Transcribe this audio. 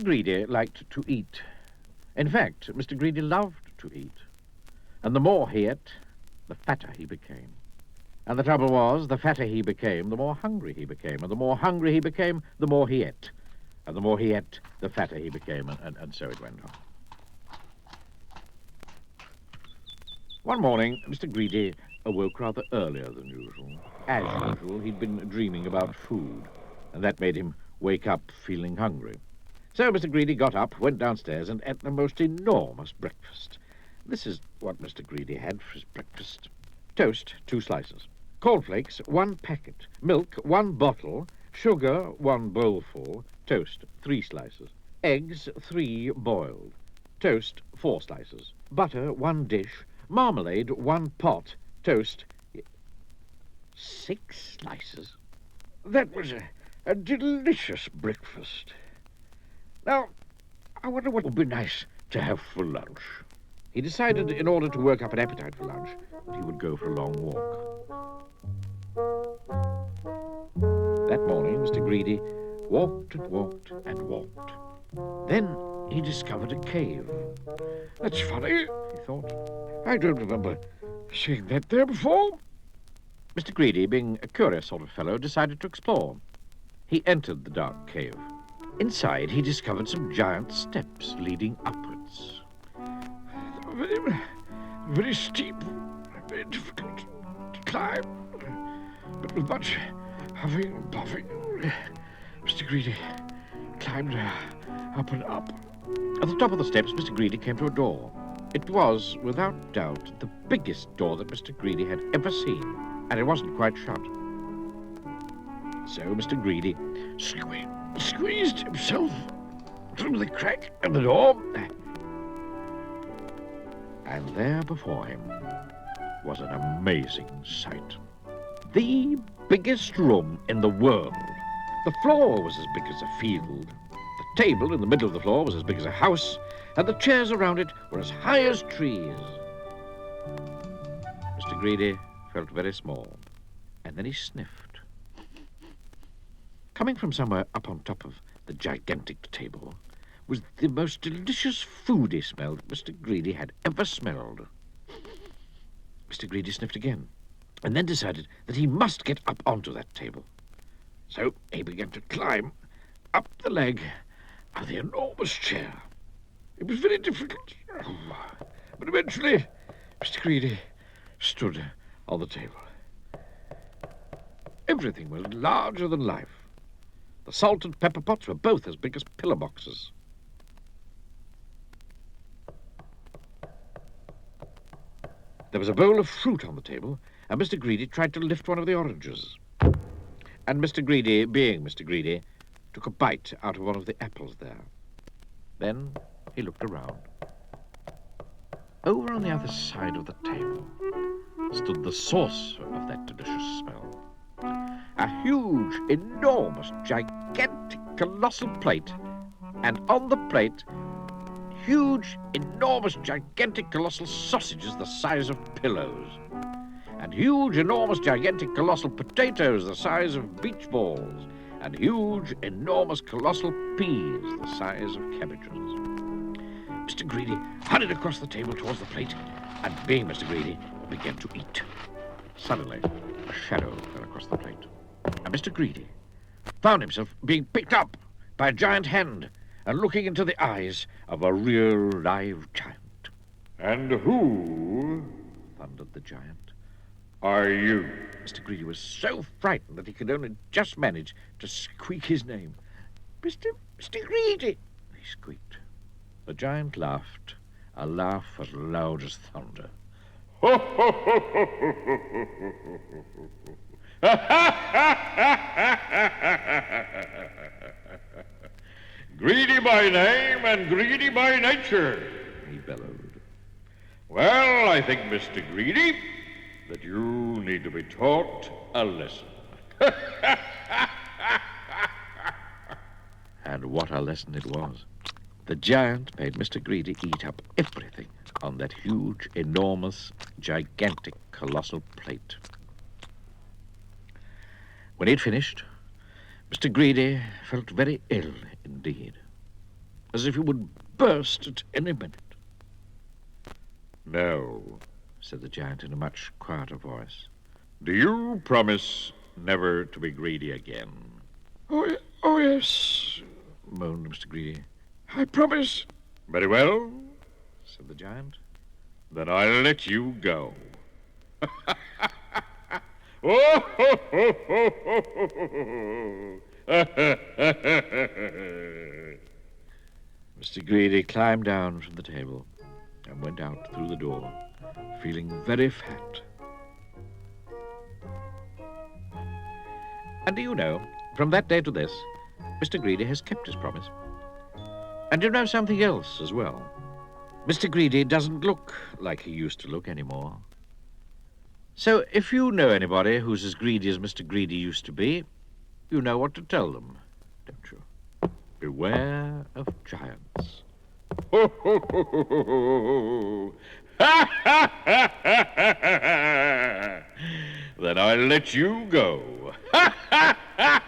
Mr. Greedy liked to eat. In fact, Mr. Greedy loved to eat. And the more he ate, the fatter he became. And the trouble was, the fatter he became, the more hungry he became. And the more hungry he became, the more he ate. And the more he ate, the fatter he became, and so it went on. One morning, Mr. Greedy awoke rather earlier than usual. As usual, he'd been dreaming about food, and that made him wake up feeling hungry. So Mr. Greedy got up, went downstairs, and ate the most enormous breakfast. This is what Mr. Greedy had for his breakfast. Toast, 2 slices. Cornflakes, 1 packet. Milk, 1 bottle. Sugar, 1 bowlful. Toast, 3 slices. Eggs, 3 boiled. Toast, 4 slices. Butter, 1 dish. Marmalade, 1 pot. Toast, 6 slices. That was a delicious breakfast. Now, I wonder what would be nice to have for lunch. He decided, in order to work up an appetite for lunch, that he would go for a long walk. That morning, Mr. Greedy walked and walked and walked. Then he discovered a cave. That's funny, he thought. I don't remember seeing that there before. Mr. Greedy, being a curious sort of fellow, decided to explore. He entered the dark cave. Inside, he discovered some giant steps leading upwards. Very, very steep, very difficult to climb, but with much huffing and puffing, Mr. Greedy climbed up and up. At the top of the steps, Mr. Greedy came to a door. It was, without doubt, the biggest door that Mr. Greedy had ever seen, and it wasn't quite shut. So Mr. Greedy squeezed himself through the crack in the door, and there before him was an amazing sight. The biggest room in the world. The floor was as big as a field. The table in the middle of the floor was as big as a house, and the chairs around it were as high as trees. Mr. Greedy felt very small, and then he sniffed. Coming from somewhere up on top of the gigantic table was the most delicious foody smell that Mr. Greedy had ever smelled. Mr. Greedy sniffed again, and then decided that he must get up onto that table. So he began to climb up the leg of the enormous chair. It was very difficult, but eventually Mr. Greedy stood on the table. Everything was larger than life. The salt and pepper pots were both as big as pillar boxes. There was a bowl of fruit on the table, and Mr. Greedy tried to lift one of the oranges. And Mr. Greedy, being Mr. Greedy, took a bite out of one of the apples there. Then he looked around. Over on the other side of the table stood the source of that delicious smell. A huge, enormous, gigantic, colossal plate, and on the plate, huge, enormous, gigantic, colossal sausages the size of pillows, and huge, enormous, gigantic, colossal potatoes the size of beach balls, and huge, enormous, colossal peas the size of cabbages. Mr. Greedy hurried across the table towards the plate, and being Mr. Greedy, began to eat. Suddenly, a shadow fell across the plate, and Mr. Greedy found himself being picked up by a giant hand and looking into the eyes of a real live giant. And who, thundered the giant, are you? Mr. Greedy was so frightened that he could only just manage to squeak his name. Mr. Greedy, he squeaked. The giant laughed, a laugh as loud as thunder. Greedy by name and greedy by nature, He bellowed. Well, I think, Mr. Greedy, that you need to be taught a lesson. And what a lesson it was. The giant made Mr. Greedy eat up everything on that huge, enormous, gigantic, colossal plate. When he'd finished, Mr. Greedy felt very ill indeed. as if he would burst at any minute. Now, Said the giant in a much quieter voice. do you promise never to be greedy again? Oh, yes, moaned Mr. Greedy. I promise. Very well, Said the giant. then I'll let you go. Oh, ho, ho, ho, ho, ho, ho. Mr. Greedy climbed down from the table and went out through the door, feeling very fat. And do you know, from that day to this, Mr. Greedy has kept his promise. And you know something else as well. Mr. Greedy doesn't look like he used to look anymore. So if you know anybody who's as greedy as Mr. Greedy used to be, you know what to tell them, don't you? Beware of giants. Ho, ho, ho, ho, ho, ho. Ha, ha, ha, ha, ha, ha. Then I'll let you go. Ha, ha, ha,